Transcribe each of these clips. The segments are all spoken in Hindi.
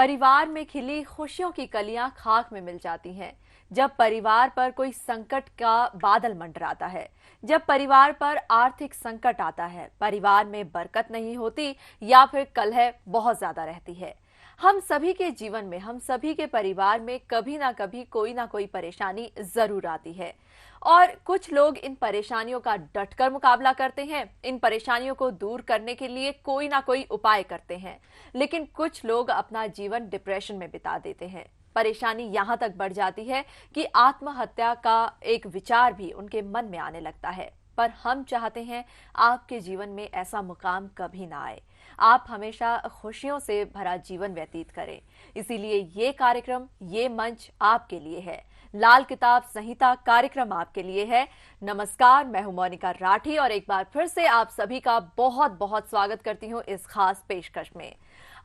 परिवार में खिली खुशियों की कलियां खाक में मिल जाती हैं जब परिवार पर कोई संकट का बादल मंडराता है। जब परिवार पर आर्थिक संकट आता है, परिवार में बरकत नहीं होती या फिर कलह बहुत ज्यादा रहती है। हम सभी के जीवन में, हम सभी के परिवार में कभी ना कोई परेशानी जरूर आती है और कुछ लोग इन परेशानियों का डटकर मुकाबला करते हैं, इन परेशानियों को दूर करने के लिए कोई ना कोई उपाय करते हैं। लेकिन कुछ लोग अपना जीवन डिप्रेशन में बिता देते हैं। परेशानी यहां तक बढ़ जाती है कि आत्महत्या का एक विचार भी उनके मन में आने लगता है। पर हम चाहते हैं आपके जीवन में ऐसा मुकाम कभी ना आए, आप हमेशा खुशियों से भरा जीवन व्यतीत करें। इसीलिए ये कार्यक्रम, ये मंच आपके लिए है। लाल किताब संहिता कार्यक्रम आपके लिए है। नमस्कार, मैं हूं मोनिका राठी और एक बार फिर से आप सभी का बहुत बहुत स्वागत करती हूं इस खास पेशकश में।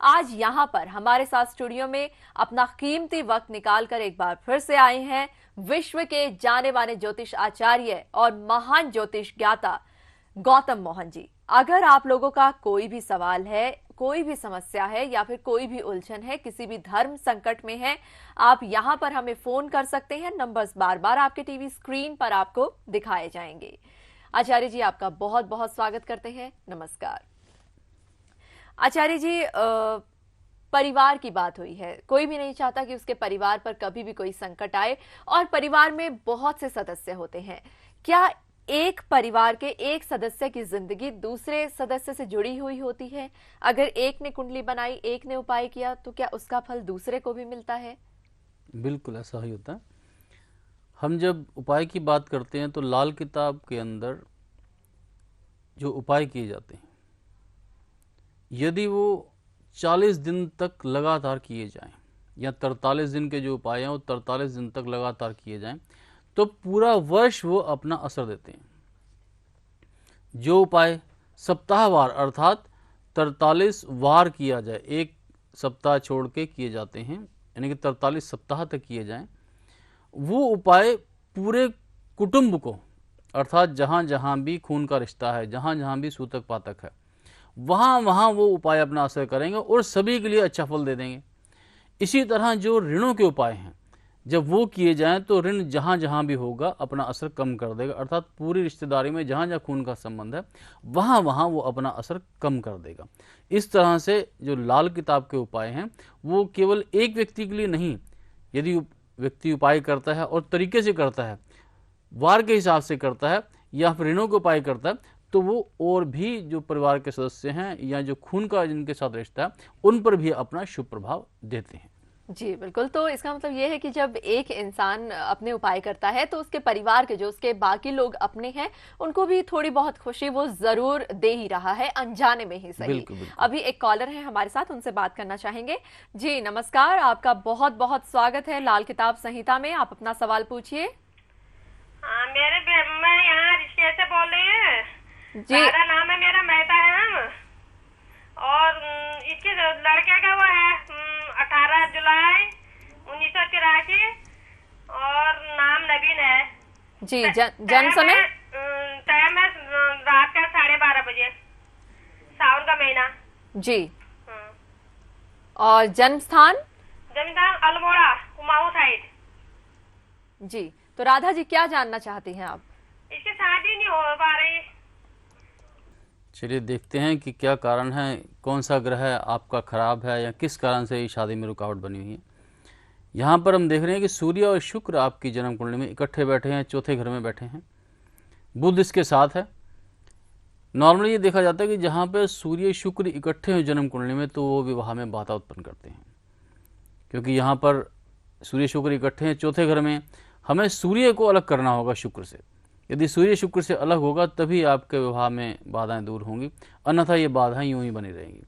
आज यहां पर हमारे साथ स्टूडियो में अपना कीमती वक्त निकालकर एक बार फिर से आए हैं विश्व के जाने माने ज्योतिष आचार्य और महान ज्योतिष ज्ञाता गौतम मोहन जी। अगर आप लोगों का कोई भी सवाल है, कोई भी समस्या है या फिर कोई भी उलझन है, किसी भी धर्म संकट में है, आप यहां पर हमें फोन कर सकते हैं। नंबर्स बार बार आपके टीवी स्क्रीन पर आपको दिखाए जाएंगे। आचार्य जी, आपका बहुत बहुत स्वागत करते हैं। नमस्कार आचार्य जी। परिवार की बात हुई है, कोई भी नहीं चाहता कि उसके परिवार पर कभी भी कोई संकट आए और परिवार में बहुत से सदस्य होते हैं। क्या एक परिवार के एक सदस्य की जिंदगी दूसरे सदस्य से जुड़ी हुई होती है? अगर एक ने कुंडली बनाई, एक ने उपाय किया, तो क्या उसका फल दूसरे को भी मिलता है? बिल्कुल ऐसा ही होता है। हम जब उपाय की बात करते हैं तो लाल किताब के अंदर जो उपाय किए जाते हैं, यदि वो 40 दिन तक लगातार किए जाएं या 43 दिन के जो उपाय हैं वो 43 दिन तक लगातार किए जाएं तो पूरा वर्ष वो अपना असर देते हैं। जो उपाय सप्ताहवार अर्थात 43 वार किया जाए, एक सप्ताह छोड़ के किए जाते हैं, यानी कि 43 सप्ताह तक किए जाएं, वो उपाय पूरे कुटुंब को अर्थात जहाँ जहाँ भी खून का रिश्ता है, जहाँ जहाँ भी सूतक पातक है, वहाँ वहाँ वो उपाय अपना असर करेंगे और सभी के लिए अच्छा फल दे देंगे। इसी तरह जो ऋणों के उपाय हैं, जब वो किए जाएं तो ऋण जहाँ जहाँ भी होगा अपना असर कम कर देगा, अर्थात पूरी रिश्तेदारी में जहाँ जहाँ खून का संबंध है वहाँ वहाँ वो अपना असर कम कर देगा। इस तरह से जो लाल किताब के उपाय हैं वो केवल एक व्यक्ति के लिए नहीं, यदि व्यक्ति उपाय करता है और तरीके से करता है, वार के हिसाब से करता है या फिर ऋणों के उपाय करता है, तो वो और भी जो परिवार के सदस्य हैं या जो खून का जिनके साथ रिश्ता है उन पर भी अपना शुभ प्रभाव देते हैं। जी बिल्कुल। तो इसका मतलब ये है कि जब एक इंसान अपने उपाय करता है तो उसके परिवार के जो उसके बाकी लोग अपने हैं उनको भी थोड़ी बहुत खुशी वो जरूर दे ही रहा है, अनजाने में ही सही। बिल्कुल, बिल्कुल। अभी एक कॉलर है हमारे साथ, उनसे बात करना चाहेंगे। जी नमस्कार, आपका बहुत बहुत स्वागत है लाल किताब संहिता में। आप अपना सवाल पूछिए। मैं यहाँ रिश्ते से बोल रही हूँ जी। मेरा नाम है, मेरा मेहता है और इसके लड़के का वो है 18 जुलाई 1983 और नाम नवीन है जी। जन्म समय? टाइम है रात का 12:30 बजे, सावन का महीना। जी। और जन्म स्थान? अल्मोड़ा, कुमाऊं साइड। जी। तो राधा जी, क्या जानना चाहती हैं आप? इसकी शादी नहीं हो पा रही। चलिए देखते हैं कि क्या कारण है, कौन सा ग्रह आपका खराब है या किस कारण से ये शादी में रुकावट बनी हुई है। यहाँ पर हम देख रहे हैं कि सूर्य और शुक्र आपकी जन्म कुंडली में इकट्ठे बैठे हैं, चौथे घर में बैठे हैं, बुध इसके साथ है। नॉर्मली ये देखा जाता है कि जहाँ पर सूर्य शुक्र इकट्ठे हैं जन्म कुंडली में तो वो विवाह में बाधा उत्पन्न करते हैं, क्योंकि यहाँ पर सूर्य शुक्र इकट्ठे हैं चौथे घर में। हमें सूर्य को अलग करना होगा शुक्र से। यदि सूर्य शुक्र से अलग होगा तभी आपके विवाह में बाधाएं दूर होंगी, अन्यथा ये बाधाएं यूं ही बनी रहेंगी।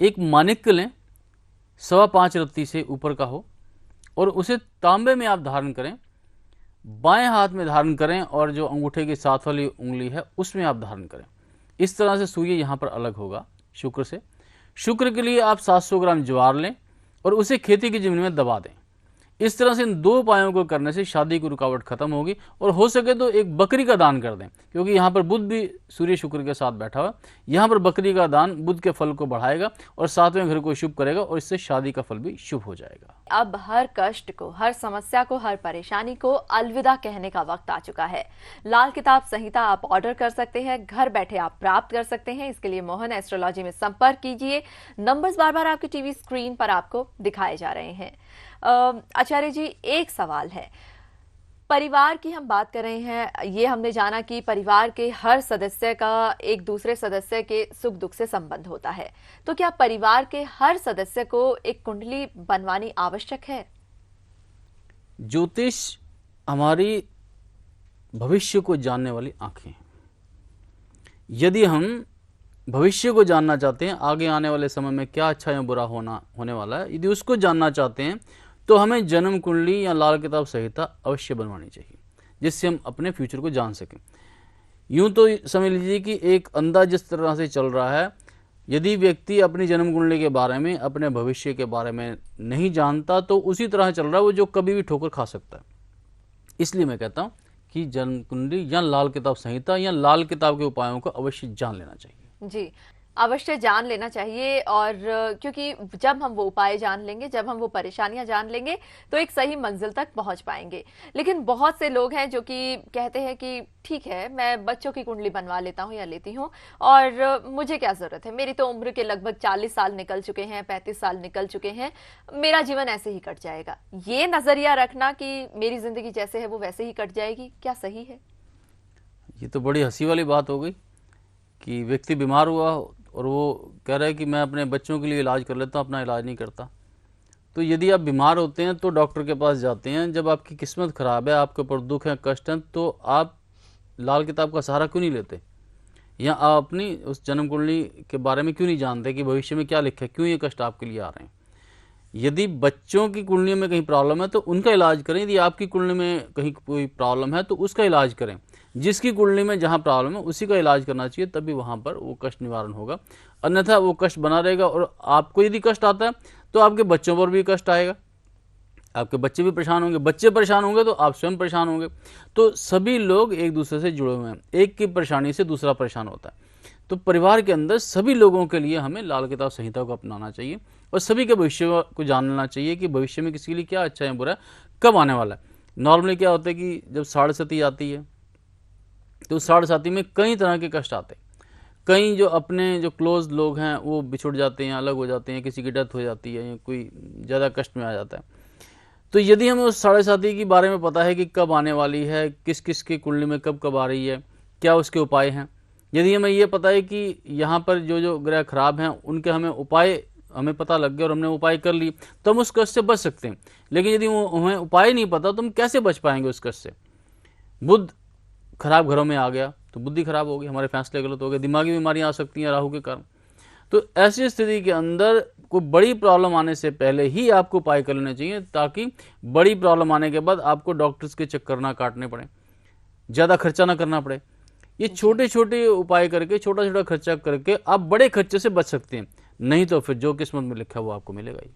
एक माणिक्य लें, 5.25 रत्ती से ऊपर का हो और उसे तांबे में आप धारण करें, बाएं हाथ में धारण करें और जो अंगूठे की साथ वाली उंगली है उसमें आप धारण करें। इस तरह से सूर्य यहाँ पर अलग होगा शुक्र से। शुक्र के लिए आप 700 ग्राम ज्वार लें और उसे खेती की जमीन में दबा दें। इस तरह से इन 2 उपायों को करने से शादी की रुकावट खत्म होगी। और हो सके तो एक बकरी का दान कर दें, क्योंकि यहाँ पर बुध भी सूर्य शुक्र के साथ बैठा हुआ, यहाँ पर बकरी का दान बुध के फल को बढ़ाएगा और 7वें घर को शुभ करेगा और इससे शादी का फल भी शुभ हो जाएगा। अब हर कष्ट को, हर समस्या को, हर परेशानी को अलविदा कहने का वक्त आ चुका है। लाल किताब संहिता आप ऑर्डर कर सकते हैं, घर बैठे आप प्राप्त कर सकते हैं। इसके लिए मोहन एस्ट्रोलॉजी में संपर्क कीजिए। नंबर्स बार बार आपकी टीवी स्क्रीन पर आपको दिखाए जा रहे हैं। आचार्य जी, एक सवाल है, परिवार की हम बात कर रहे हैं। ये हमने जाना कि परिवार के हर सदस्य का एक दूसरे सदस्य के सुख दुख से संबंध होता है, तो क्या परिवार के हर सदस्य को एक कुंडली बनवानी आवश्यक है? ज्योतिष हमारी भविष्य को जानने वाली आंखें हैं। यदि हम भविष्य को जानना चाहते हैं, आगे आने वाले समय में क्या अच्छा या बुरा होने वाला है, यदि उसको जानना चाहते हैं तो हमें जन्म कुंडली या लाल किताब संहिता अवश्य बनवानी चाहिए, जिससे हम अपने फ्यूचर को जान सकें। यूं तो समझ लीजिए कि एक अंधा जिस तरह से चल रहा है, यदि व्यक्ति अपनी जन्म कुंडली के बारे में, अपने भविष्य के बारे में नहीं जानता तो उसी तरह चल रहा है वो, जो कभी भी ठोकर खा सकता है। इसलिए मैं कहता हूँ कि जन्म कुंडली या लाल किताब संहिता या लाल किताब के उपायों को अवश्य जान लेना चाहिए। जी, अवश्य जान लेना चाहिए। और क्योंकि जब हम वो उपाय जान लेंगे, जब हम वो परेशानियां जान लेंगे, तो एक सही मंजिल तक पहुंच पाएंगे। लेकिन बहुत से लोग हैं जो कि कहते हैं कि ठीक है, मैं बच्चों की कुंडली बनवा लेता हूं या लेती हूं, और मुझे क्या जरूरत है, मेरी तो उम्र के लगभग 40 साल निकल चुके हैं, 35 साल निकल चुके हैं, मेरा जीवन ऐसे ही कट जाएगा। ये नजरिया रखना कि मेरी जिंदगी जैसे है वो वैसे ही कट जाएगी, क्या सही है? ये तो बड़ी हंसी वाली बात हो गई कि व्यक्ति बीमार हुआ और वो कह रहा है कि मैं अपने बच्चों के लिए इलाज कर लेता हूँ, अपना इलाज नहीं करता। तो यदि आप बीमार होते हैं तो डॉक्टर के पास जाते हैं। जब आपकी किस्मत खराब है, आपके ऊपर दुख है, कष्ट है, तो आप लाल किताब का सहारा क्यों नहीं लेते, या आप अपनी उस जन्म कुंडली के बारे में क्यों नहीं जानते कि भविष्य में क्या लिखा है, क्यों ये कष्ट आपके लिए आ रहे हैं। यदि बच्चों की कुंडली में कहीं प्रॉब्लम है तो उनका इलाज करें, यदि आपकी कुंडली में कहीं कोई प्रॉब्लम है तो उसका इलाज करें। जिसकी कुंडली में जहाँ प्रॉब्लम है उसी का इलाज करना चाहिए, तभी वहाँ पर वो कष्ट निवारण होगा। अन्यथा वो कष्ट बना रहेगा और आपको यदि कष्ट आता है तो आपके बच्चों पर भी कष्ट आएगा, आपके बच्चे भी परेशान होंगे, बच्चे परेशान होंगे तो आप स्वयं परेशान होंगे। तो सभी लोग एक दूसरे से जुड़े हुए हैं, एक की परेशानी से दूसरा परेशान होता है। तो परिवार के अंदर सभी लोगों के लिए हमें लाल किताब संहिता को अपनाना चाहिए और सभी के भविष्य को जान लेना चाहिए कि भविष्य में किसी के लिए क्या अच्छा है, बुरा है, कब आने वाला है। नॉर्मली क्या होता है कि जब साढ़े साथी आती है तो साढ़े साथी में कई तरह के कष्ट आते हैं। कई जो अपने जो क्लोज लोग हैं वो बिछुड़ जाते हैं, अलग हो जाते हैं, किसी की डेथ हो जाती है या कोई ज़्यादा कष्ट में आ जाता है। तो यदि हमें उस साढ़े साथी के बारे में पता है कि कब आने वाली है, किस किस की कुंडली में कब कब आ रही है, क्या उसके उपाय हैं, यदि हमें ये पता है कि यहाँ पर जो जो ग्रह खराब हैं उनके हमें उपाय हमें पता लग गया और हमने उपाय कर लिए, तो हम उस कष्ट से बच सकते हैं। लेकिन यदि हमें उपाय नहीं पता तो हम कैसे बच पाएंगे उस कष्ट से। बुध खराब घरों में आ गया तो बुद्धि खराब हो गई, हमारे फैसले गलत हो गए, दिमागी बीमारियां आ सकती हैं राहु के कारण। तो ऐसी स्थिति के अंदर कोई बड़ी प्रॉब्लम आने से पहले ही आपको उपाय कर लेने चाहिए, ताकि बड़ी प्रॉब्लम आने के बाद आपको डॉक्टर्स के चक्कर ना काटने पड़े, ज़्यादा खर्चा ना करना पड़े। ये छोटे छोटे उपाय करके, छोटा छोटा खर्चा करके आप बड़े खर्चे से बच सकते हैं। नहीं तो फिर जो किस्मत में लिखा है वो आपको मिलेगा ही।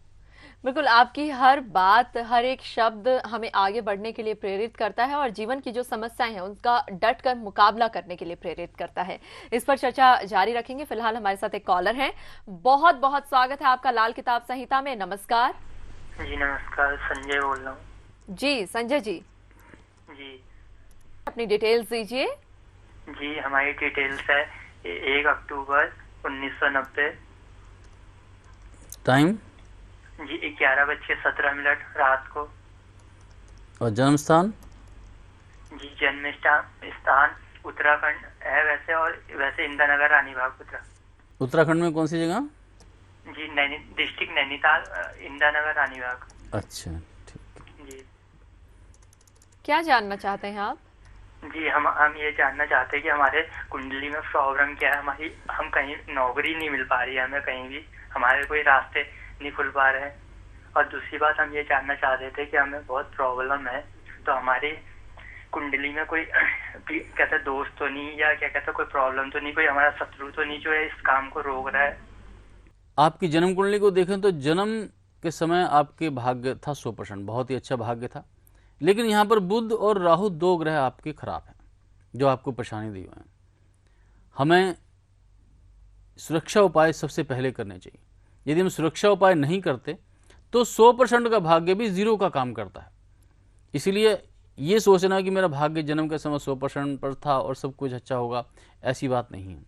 बिल्कुल, आपकी हर बात, हर एक शब्द हमें आगे बढ़ने के लिए प्रेरित करता है और जीवन की जो समस्याएं हैं उनका डट कर मुकाबला करने के लिए प्रेरित करता है। इस पर चर्चा जारी रखेंगे। फिलहाल हमारे साथ एक कॉलर हैं। बहुत बहुत स्वागत है आपका लाल किताब संहिता में। नमस्कार जी। नमस्कार, संजय बोल रहा हूँ। जी संजय जी, अपनी डिटेल्स दीजिए। जी, हमारी डिटेल्स है 1 अक्टूबर 1990। टाइम जी 11:17 रात को। और जन्म स्थान? जी जन्म स्थान उत्तराखंड है वैसे, और वैसे इंदिरानगर रानीबाग उत्तराखंड में कौन सी जगह? जी डिस्ट्रिक्ट नैनीताल, इंदिरानगर रानीबाग। अच्छा ठीक। जी क्या जानना चाहते हैं आप? जी हम ये जानना चाहते हैं कि हमारे कुंडली में प्रॉब्लम क्या है। हमारी हम कहीं नौकरी नहीं मिल पा रही है, हमें कहीं भी हमारे कोई रास्ते नहीं खुल पा रहे हैं। और दूसरी बात हम ये जानना चाहते थे कि हमें बहुत प्रॉब्लम है, तो हमारी कुंडली में कोई कहते दोस्त तो नहीं, या क्या कहते कोई प्रॉब्लम तो नहीं, कोई हमारा शत्रु तो नहीं जो है इस काम को रोक रहा है। आपकी जन्म कुंडली को देखें तो जन्म के समय आपके भाग्य था 100%, बहुत ही अच्छा भाग्य था। लेकिन यहाँ पर बुध और राहु 2 ग्रह आपके खराब हैं जो आपको परेशानी दी हुए हैं। हमें सुरक्षा उपाय सबसे पहले करने चाहिए। यदि हम सुरक्षा उपाय नहीं करते तो 100% का भाग्य भी 0 का काम करता है। इसलिए ये सोचना कि मेरा भाग्य जन्म के समय 100% पर था और सब कुछ अच्छा होगा, ऐसी बात नहीं है।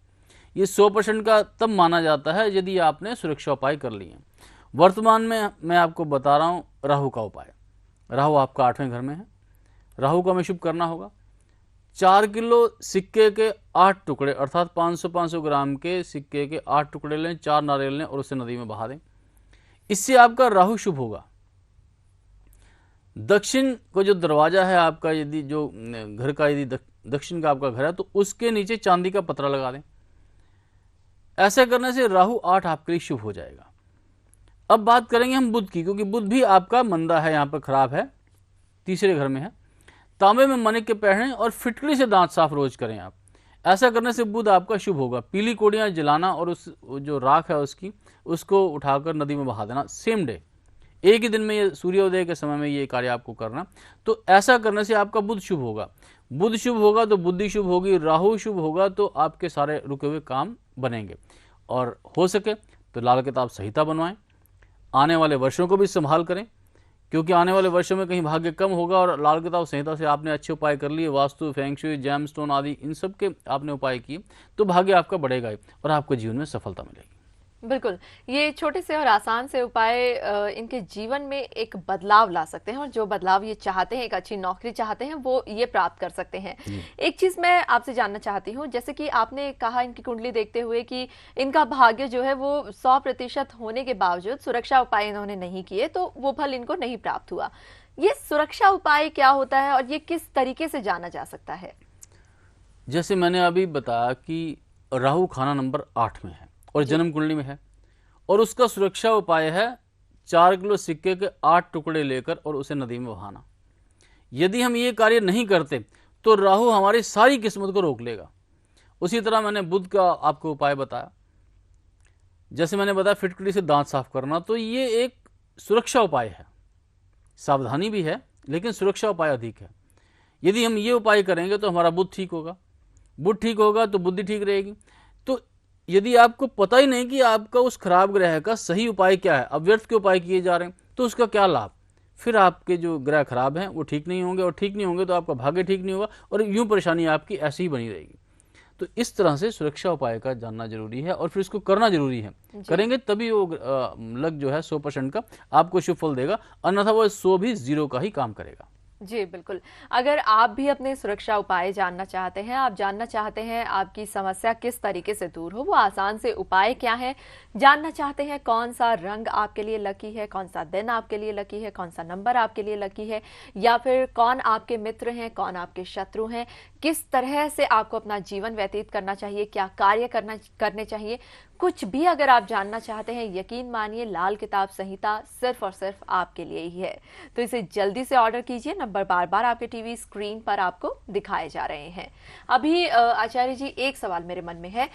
ये 100% का तब माना जाता है यदि आपने सुरक्षा उपाय कर लिए। वर्तमान में मैं आपको बता रहा हूँ राहु का उपाय। राहु आपका 8वें घर में है। राहु को हमें शुभ करना होगा। 4 किलो सिक्के के 8 टुकड़े अर्थात 500-500 ग्राम के सिक्के के 8 टुकड़े लें, 4 नारियल लें और उसे नदी में बहा दें। इससे आपका राहु शुभ होगा। दक्षिण को जो दरवाजा है आपका, यदि जो घर का यदि दक्षिण का आपका घर है तो उसके नीचे चांदी का पतरा लगा दें। ऐसा करने से राहु 8 आपके लिए शुभ हो जाएगा। अब बात करेंगे हम बुध की, क्योंकि बुध भी आपका मंदा है, यहाँ पर खराब है, 3रे घर में है। तांबे में मणिक के पहने और फिटकड़ी से दांत साफ रोज करें आप। ऐसा करने से बुध आपका शुभ होगा। पीली कोड़ियाँ जलाना और उस जो राख है उसको उठाकर नदी में बहा देना सेम डे, एक ही दिन में, ये सूर्योदय के समय में ये कार्य आपको करना। तो ऐसा करने से आपका बुध शुभ होगा। बुध शुभ होगा तो बुद्धि शुभ होगी, राहु शुभ होगा तो आपके सारे रुके हुए काम बनेंगे। और हो सके तो लाल किताब संहिता बनवाएं। आने वाले वर्षों को भी संभाल करें, क्योंकि आने वाले वर्षों में कहीं भाग्य कम होगा और लाल किताब संहिता से आपने अच्छे उपाय कर लिए, वास्तु, फेंगशुई, जैमस्टोन आदि इन सब के आपने उपाय किए, तो भाग्य आपका बढ़ेगा और आपको जीवन में सफलता मिलेगी। बिल्कुल, ये छोटे से और आसान से उपाय इनके जीवन में एक बदलाव ला सकते हैं और जो बदलाव ये चाहते हैं, एक अच्छी नौकरी चाहते हैं, वो ये प्राप्त कर सकते हैं। एक चीज मैं आपसे जानना चाहती हूँ, जैसे कि आपने कहा इनकी कुंडली देखते हुए कि इनका भाग्य जो है वो 100% होने के बावजूद सुरक्षा उपाय इन्होंने नहीं किए तो वो फल इनको नहीं प्राप्त हुआ। ये सुरक्षा उपाय क्या होता है और ये किस तरीके से जाना जा सकता है? जैसे मैंने अभी बताया कि राहु खाना नंबर 8 में है और जन्म कुंडली में है, और उसका सुरक्षा उपाय है 4 किलो सिक्के के 8 टुकड़े लेकर और उसे नदी में बहाना। यदि हम ये कार्य नहीं करते तो राहु हमारी सारी किस्मत को रोक लेगा। उसी तरह मैंने बुध का आपको उपाय बताया। जैसे मैंने बताया फिटकड़ी से दांत साफ करना, तो ये एक सुरक्षा उपाय है, सावधानी भी है लेकिन सुरक्षा उपाय अधिक है। यदि हम ये उपाय करेंगे तो हमारा बुध ठीक होगा, बुध ठीक होगा तो बुद्धि ठीक रहेगी। तो यदि आपको पता ही नहीं कि आपका उस खराब ग्रह का सही उपाय क्या है, अव्यर्थ के उपाय किए जा रहे हैं, तो उसका क्या लाभ? फिर आपके जो ग्रह खराब हैं वो ठीक नहीं होंगे, और ठीक नहीं होंगे तो आपका भाग्य ठीक नहीं होगा और यूं परेशानी आपकी ऐसी ही बनी रहेगी। तो इस तरह से सुरक्षा उपाय का जानना जरूरी है और फिर इसको करना जरूरी है। करेंगे तभी वो लग जो है 100% का आपको शुभ फल देगा, अन्यथा वो 100 भी 0 का ही काम करेगा। जी बिल्कुल। अगर आप भी अपने सुरक्षा उपाय जानना चाहते हैं, आप जानना चाहते हैं आपकी समस्या किस तरीके से दूर हो, वो आसान से उपाय क्या है, जानना चाहते हैं कौन सा रंग आपके लिए लकी है, कौन सा दिन आपके लिए लकी है, कौन सा नंबर आपके लिए लकी है, या फिर कौन आपके मित्र हैं, कौन आपके शत्रु हैं, किस तरह से आपको अपना जीवन व्यतीत करना चाहिए, क्या कार्य करने चाहिए, कुछ भी अगर आप जानना चाहते हैं, यकीन मानिए लाल किताब संहिता सिर्फ और सिर्फ आपके लिए ही है। तो इसे जल्दी से ऑर्डर कीजिए। नंबर बार-बार आपके टीवी स्क्रीन पर आपको दिखाए जा रहे हैं। अभी आचार्य जी, एक सवाल मेरे मन में है।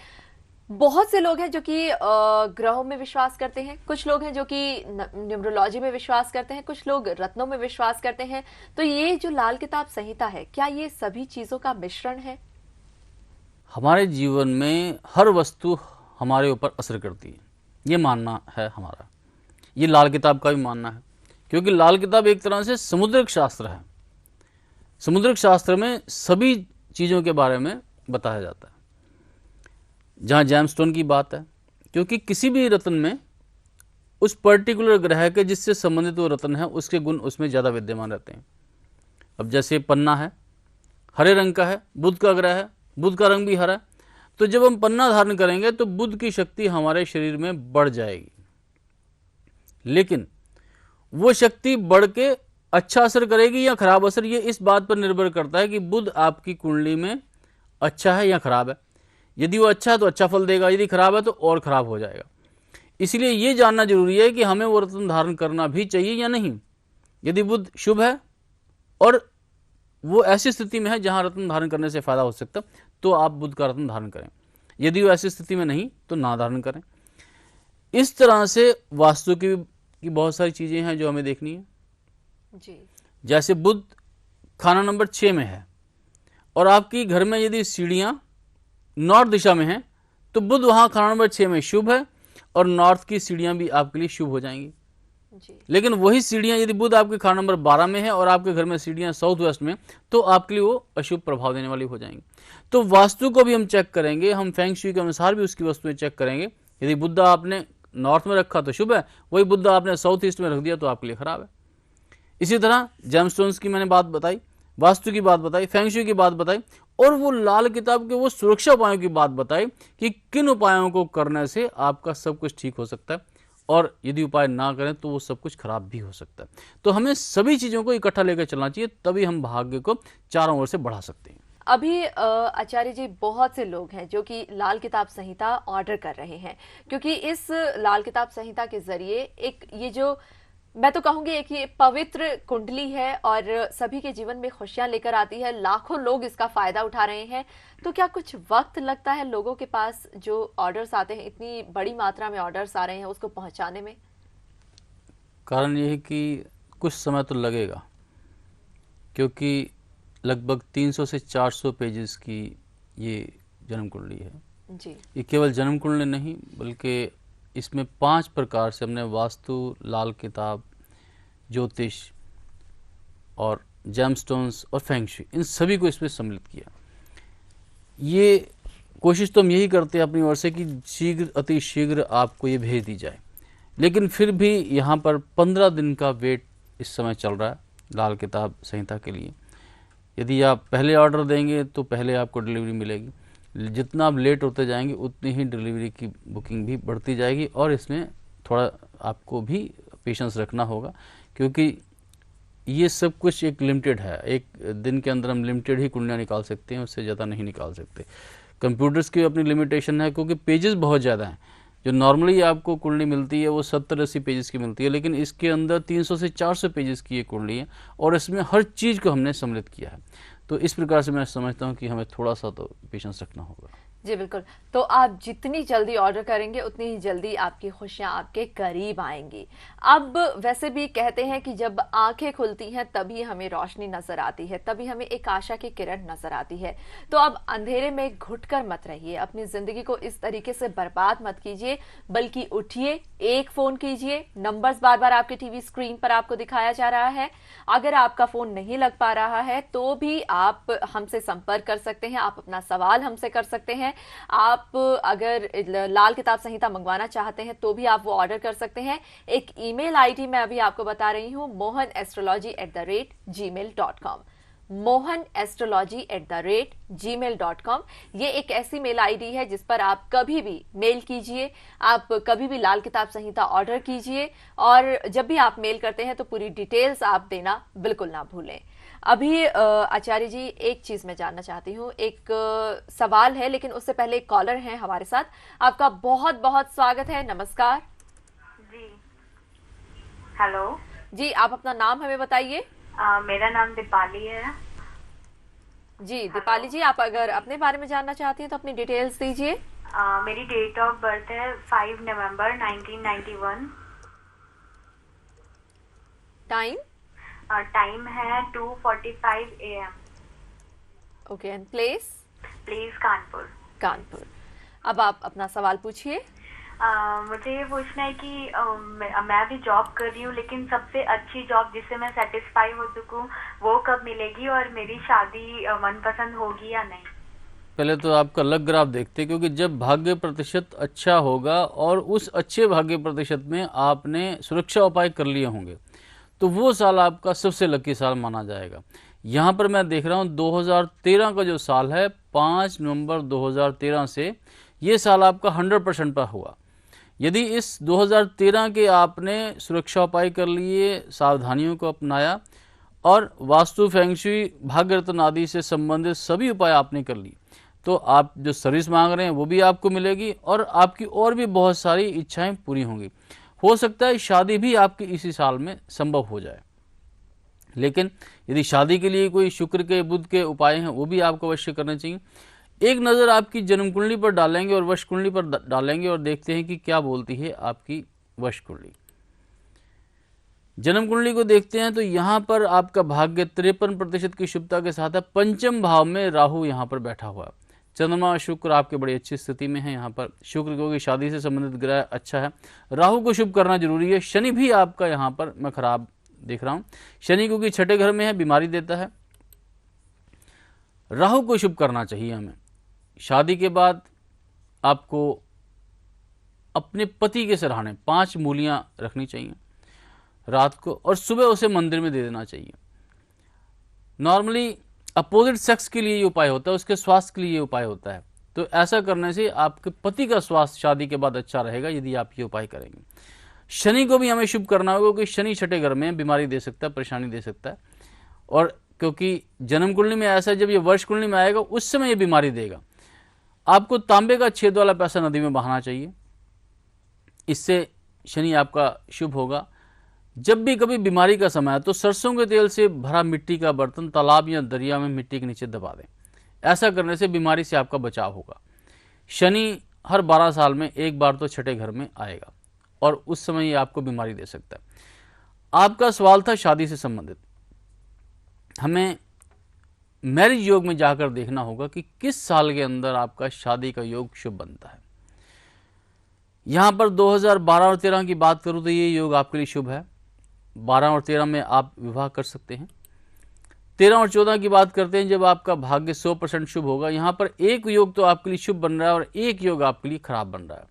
बहुत से लोग हैं जो कि ग्रहों में विश्वास करते हैं, कुछ लोग हैं जो कि न्यूमरोलॉजी में विश्वास करते हैं, कुछ लोग रत्नों में विश्वास करते हैं। तो ये जो लाल किताब संहिता है, क्या ये सभी चीजों का मिश्रण है? हमारे जीवन में हर वस्तु हमारे ऊपर असर करती है, ये मानना है हमारा। ये लाल किताब का भी मानना है, क्योंकि लाल किताब एक तरह से समुद्रिक शास्त्र है। समुद्रिक शास्त्र में सभी चीज़ों के बारे में बताया जाता है। जहाँ जैमस्टोन की बात है, क्योंकि किसी भी रत्न में उस पर्टिकुलर ग्रह के जिससे संबंधित वो रत्न है उसके गुण उसमें ज़्यादा विद्यमान रहते हैं। अब जैसे पन्ना है, हरे रंग का है, बुध का ग्रह है, बुध का रंग भी हरा है, तो जब हम पन्ना धारण करेंगे तो बुध की शक्ति हमारे शरीर में बढ़ जाएगी। लेकिन वो शक्ति बढ़ के अच्छा असर करेगी या खराब असर, ये इस बात पर निर्भर करता है कि बुध आपकी कुंडली में अच्छा है या खराब है। यदि वो अच्छा है तो अच्छा फल देगा, यदि खराब है तो और खराब हो जाएगा। इसलिए ये जानना जरूरी है कि हमें वो रत्न धारण करना भी चाहिए या नहीं। यदि बुध शुभ है और वो ऐसी स्थिति में है जहां रत्न धारण करने से फायदा हो सकता, तो आप बुध का रत्न धारण करें। यदि वो ऐसी स्थिति में नहीं तो ना धारण करें। इस तरह से वास्तु की की बहुत सारी चीज़ें हैं जो हमें देखनी है। जी। जैसे बुध खाना नंबर 6 में है और आपकी घर में यदि सीढ़ियाँ नॉर्थ दिशा में हैं तो बुध वहाँ खाना नंबर 6 में शुभ है और नॉर्थ की सीढ़ियाँ भी आपके लिए शुभ हो जाएंगी। जी। लेकिन वही सीढ़ियाँ यदि बुध आपके खाना नंबर 12 में है और आपके घर में सीढ़ियाँ साउथ वेस्ट में, तो आपके लिए वो अशुभ प्रभाव देने वाली हो जाएंगी। तो वास्तु को भी हम चेक करेंगे, हम फेंग शुई के अनुसार भी उसकी वस्तुएं चेक करेंगे। यदि बुद्ध आपने नॉर्थ में रखा तो शुभ है, वही बुद्ध आपने साउथ ईस्ट में रख दिया तो आपके लिए खराब है। इसी तरह जेमस्टोन्स की मैंने बात बताई, वास्तु की बात बताई, फेंग शुई की बात बताई और वो लाल किताब के वो सुरक्षा उपायों की बात बताई कि किन उपायों को करने से आपका सब कुछ ठीक हो सकता है और यदि उपाय ना करें तो वो सब कुछ खराब भी हो सकता है। तो हमें सभी चीज़ों को इकट्ठा लेकर चलना चाहिए, तभी हम भाग्य को चारों ओर से बढ़ा सकते हैं। अभी आचार्य जी बहुत से लोग हैं जो कि लाल किताब संहिता ऑर्डर कर रहे हैं, क्योंकि इस लाल किताब संहिता के जरिए एक ये जो मैं तो कहूंगी एक ये पवित्र कुंडली है और सभी के जीवन में खुशियां लेकर आती है। लाखों लोग इसका फायदा उठा रहे हैं। तो क्या कुछ वक्त लगता है लोगों के पास जो ऑर्डर्स आते हैं, इतनी बड़ी मात्रा में ऑर्डर्स आ रहे हैं, उसको पहुंचाने में? कारण यह है कि कुछ समय तो लगेगा, क्योंकि लगभग 300 से 400 पेजेस की ये जन्म कुंडली है जी। ये केवल जन्म कुंडली नहीं, बल्कि इसमें 5 प्रकार से हमने वास्तु, लाल किताब, ज्योतिष और जेमस्टोन्स और फेंग शुई, इन सभी को इसमें सम्मिलित किया। ये कोशिश तो हम यही करते हैं अपनी ओर से कि शीघ्र अति शीघ्र आपको ये भेज दी जाए, लेकिन फिर भी यहाँ पर 15 दिन का वेट इस समय चल रहा है लाल किताब संहिता के लिए। यदि आप पहले ऑर्डर देंगे तो पहले आपको डिलीवरी मिलेगी, जितना आप लेट होते जाएंगे उतनी ही डिलीवरी की बुकिंग भी बढ़ती जाएगी और इसमें थोड़ा आपको भी पेशेंस रखना होगा, क्योंकि ये सब कुछ एक लिमिटेड है। एक दिन के अंदर हम लिमिटेड ही कुंडलियाँ निकाल सकते हैं, उससे ज़्यादा नहीं निकाल सकते। कंप्यूटर्स की अपनी लिमिटेशन है, क्योंकि पेजेस बहुत ज़्यादा हैं। जो नॉर्मली आपको कुंडली मिलती है वो 70-80 पेजेस की मिलती है, लेकिन इसके अंदर 300 से 400 पेजेस की ये कुंडली है और इसमें हर चीज़ को हमने सम्मिलित किया है। तो इस प्रकार से मैं समझता हूँ कि हमें थोड़ा सा तो पेशेंस रखना होगा। जी बिल्कुल। तो आप जितनी जल्दी ऑर्डर करेंगे उतनी ही जल्दी आपकी खुशियां आपके करीब आएंगी। अब वैसे भी कहते हैं कि जब आंखें खुलती हैं तभी हमें रोशनी नजर आती है, तभी हमें एक आशा की किरण नजर आती है। तो अब अंधेरे में घुटकर मत रहिए, अपनी जिंदगी को इस तरीके से बर्बाद मत कीजिए, बल्कि उठिए, एक फोन कीजिए। नंबर्स बार बार आपके टीवी स्क्रीन पर आपको दिखाया जा रहा है। अगर आपका फोन नहीं लग पा रहा है तो भी आप हमसे संपर्क कर सकते हैं, आप अपना सवाल हमसे कर सकते हैं। आप अगर लाल किताब संहिता मंगवाना चाहते हैं तो भी आप वो ऑर्डर कर सकते हैं। एक ईमेल आईडी मैं अभी आपको बता रही हूं, mohanastrology@gmail.com, mohanastrology@gmail.com। ये एक ऐसी मेल आईडी है जिस पर आप कभी भी मेल कीजिए, आप कभी भी लाल किताब संहिता ऑर्डर कीजिए और जब भी आप मेल करते हैं तो पूरी डिटेल्स आप देना बिल्कुल ना भूलें। अभी आचार्य जी एक चीज मैं जानना चाहती हूँ, एक सवाल है, लेकिन उससे पहले एक कॉलर है हमारे साथ। आपका बहुत बहुत स्वागत है। नमस्कार जी। हेलो जी, आप अपना नाम हमें बताइए। मेरा नाम दीपाली है जी। दीपाली जी, आप अगर अपने बारे में जानना चाहती हैं तो अपनी डिटेल्स दीजिए। मेरी डेट ऑफ बर्थ है 5 नवंबर 1991। टाइम है 2:45 AM। Okay, and place? Place Kanpur. Kanpur. अब आप अपना सवाल पूछिए। मुझे ये पूछना है कि मैं अभी जॉब कर रही हूँ, लेकिन सबसे अच्छी जॉब जिससे मैं सेटिस्फाई हो सकूँ वो कब मिलेगी और मेरी शादी मनपसंद होगी या नहीं? पहले तो आपका लक ग्राफ देखते हैं, क्योंकि जब भाग्य प्रतिशत अच्छा होगा और उस अच्छे भाग्य प्रतिशत में आपने सुरक्षा उपाय कर लिए होंगे तो वो साल आपका सबसे लकी साल माना जाएगा। यहाँ पर मैं देख रहा हूँ 2013 का जो साल है, 5 नवंबर 2013 से ये साल आपका 100% पर हुआ। यदि इस 2013 के आपने सुरक्षा उपाय कर लिए, सावधानियों को अपनाया और वास्तु, फेंग शुई, भाग्य रत्न आदि से संबंधित सभी उपाय आपने कर लिए, तो आप जो सर्विस मांग रहे हैं वो भी आपको मिलेगी और आपकी और भी बहुत सारी इच्छाएं पूरी होंगी। हो सकता है शादी भी आपकी इसी साल में संभव हो जाए। लेकिन यदि शादी के लिए कोई शुक्र के, बुध के उपाय हैं वो भी आपको अवश्य करने चाहिए। एक नज़र आपकी जन्म कुंडली पर डालेंगे और वश कुंडली पर डालेंगे और देखते हैं कि क्या बोलती है आपकी वश कुंडली। जन्म कुंडली को देखते हैं तो यहाँ पर आपका भाग्य 53% की शुभता के साथ है। पंचम भाव में राहु यहाँ पर बैठा हुआ है। चंद्रमा शुक्र आपके बड़ी अच्छी स्थिति में है। यहाँ पर शुक्र क्योंकि शादी से संबंधित ग्रह अच्छा है, राहु को शुभ करना जरूरी है। शनि भी आपका यहाँ पर मैं खराब देख रहा हूँ। शनि क्योंकि छठे घर में है, बीमारी देता है। राहु को शुभ करना चाहिए हमें। शादी के बाद आपको अपने पति के सराहने 5 मूलियां रखनी चाहिए रात को, और सुबह उसे मंदिर में दे देना चाहिए। नॉर्मली अपोजिट सेक्स के लिए ये उपाय होता है, उसके स्वास्थ्य के लिए ये उपाय होता है। तो ऐसा करने से आपके पति का स्वास्थ्य शादी के बाद अच्छा रहेगा यदि आप ये उपाय करेंगे। शनि को भी हमें शुभ करना होगा क्योंकि शनि छठे घर में बीमारी दे सकता है, परेशानी दे सकता है। और क्योंकि जन्म कुंडली में ऐसा जब ये वर्ष कुंडली में आएगा उस समय ये बीमारी देगा। आपको तांबे का छेद वाला पैसा नदी में बहाना चाहिए, इससे शनि आपका शुभ होगा। जब भी कभी बीमारी का समय है तो सरसों के तेल से भरा मिट्टी का बर्तन तालाब या दरिया में मिट्टी के नीचे दबा दें। ऐसा करने से बीमारी से आपका बचाव होगा। शनि हर 12 साल में एक बार तो छठे घर में आएगा और उस समय ये आपको बीमारी दे सकता है। आपका सवाल था शादी से संबंधित। हमें मैरिज योग में जाकर देखना होगा कि किस साल के अंदर आपका शादी का योग शुभ बनता है। यहां पर 2012 और 13 की बात करूं तो ये योग आपके लिए शुभ है। 12 और 13 में आप विवाह कर सकते हैं। 13 और 14 की बात करते हैं जब आपका भाग्य 100% शुभ होगा। यहाँ पर एक योग तो आपके लिए शुभ बन रहा है और एक योग आपके लिए खराब बन रहा है।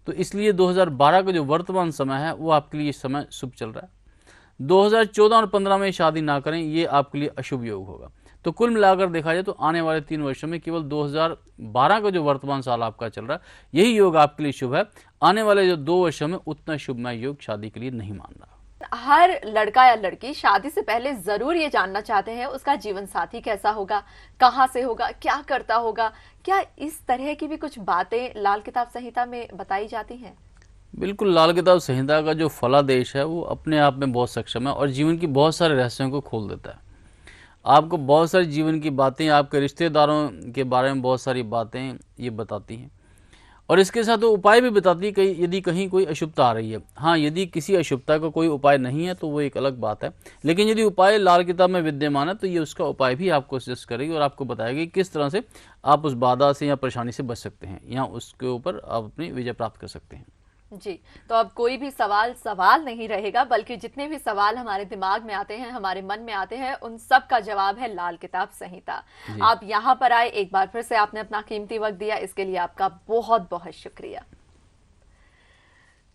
तो इसलिए 2012 का जो वर्तमान समय है वो आपके लिए समय शुभ चल रहा है। 2014 और 15 में शादी ना करें, ये आपके लिए अशुभ योग होगा। तो कुल मिलाकर देखा जाए तो आने वाले 3 वर्षों में केवल 2012 का जो वर्तमान साल आपका चल रहा है यही योग आपके लिए शुभ है। आने वाले जो 2 वर्षों में उतना शुभमय योग शादी के लिए नहीं मान रहा। हर लड़का या लड़की शादी से पहले जरूर ये जानना चाहते हैं उसका जीवन साथी कैसा होगा, कहाँ से होगा, क्या करता होगा। क्या इस तरह की भी कुछ बातें लाल किताब संहिता में बताई जाती हैं? बिल्कुल, लाल किताब संहिता का जो फलादेश है वो अपने आप में बहुत सक्षम है और जीवन की बहुत सारे रहस्यों को खोल देता है। आपको बहुत सारी जीवन की बातें, आपके रिश्तेदारों के बारे में बहुत सारी बातें ये बताती हैं और इसके साथ वो उपाय भी बताती है कि यदि कहीं कोई अशुभता आ रही है। हाँ, यदि किसी अशुभता का कोई उपाय नहीं है तो वो एक अलग बात है, लेकिन यदि उपाय लाल किताब में विद्यमान है तो ये उसका उपाय भी आपको सजेस्ट करेगी और आपको बताएगी किस तरह से आप उस बाधा से या परेशानी से बच सकते हैं या उसके ऊपर आप अपनी विजय प्राप्त कर सकते हैं। जी, तो अब कोई भी सवाल नहीं रहेगा, बल्कि जितने भी सवाल हमारे दिमाग में आते हैं, हमारे मन में आते हैं, उन सब का जवाब है लाल किताब संहिता। आप यहाँ पर आए, एक बार फिर से आपने अपना कीमती वक्त दिया, इसके लिए आपका बहुत बहुत शुक्रिया।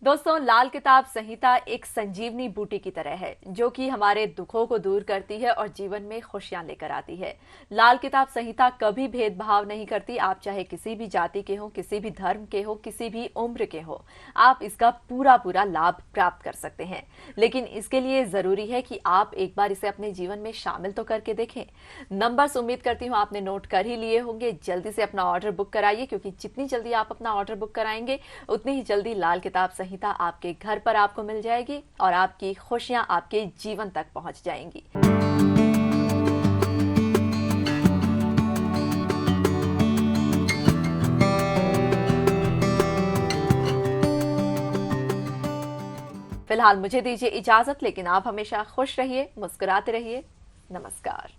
दोस्तों, लाल किताब संहिता एक संजीवनी बूटी की तरह है जो कि हमारे दुखों को दूर करती है और जीवन में खुशियां लेकर आती है। लाल किताब संहिता कभी भेदभाव नहीं करती। आप चाहे किसी भी जाति के हो, किसी भी धर्म के हो, किसी भी उम्र के हो, आप इसका पूरा लाभ प्राप्त कर सकते हैं। लेकिन इसके लिए जरूरी है कि आप एक बार इसे अपने जीवन में शामिल तो करके देखें। नंबर्स उम्मीद करती हूँ आपने नोट कर ही लिए होंगे। जल्दी से अपना ऑर्डर बुक कराइए, क्योंकि जितनी जल्दी आप अपना ऑर्डर बुक कराएंगे उतनी ही जल्दी लाल किताब संहिता आपके घर पर आपको मिल जाएगी और आपकी खुशियां आपके जीवन तक पहुंच जाएंगी। फिलहाल मुझे दीजिए इजाजत, लेकिन आप हमेशा खुश रहिए, मुस्कुराते रहिए। नमस्कार।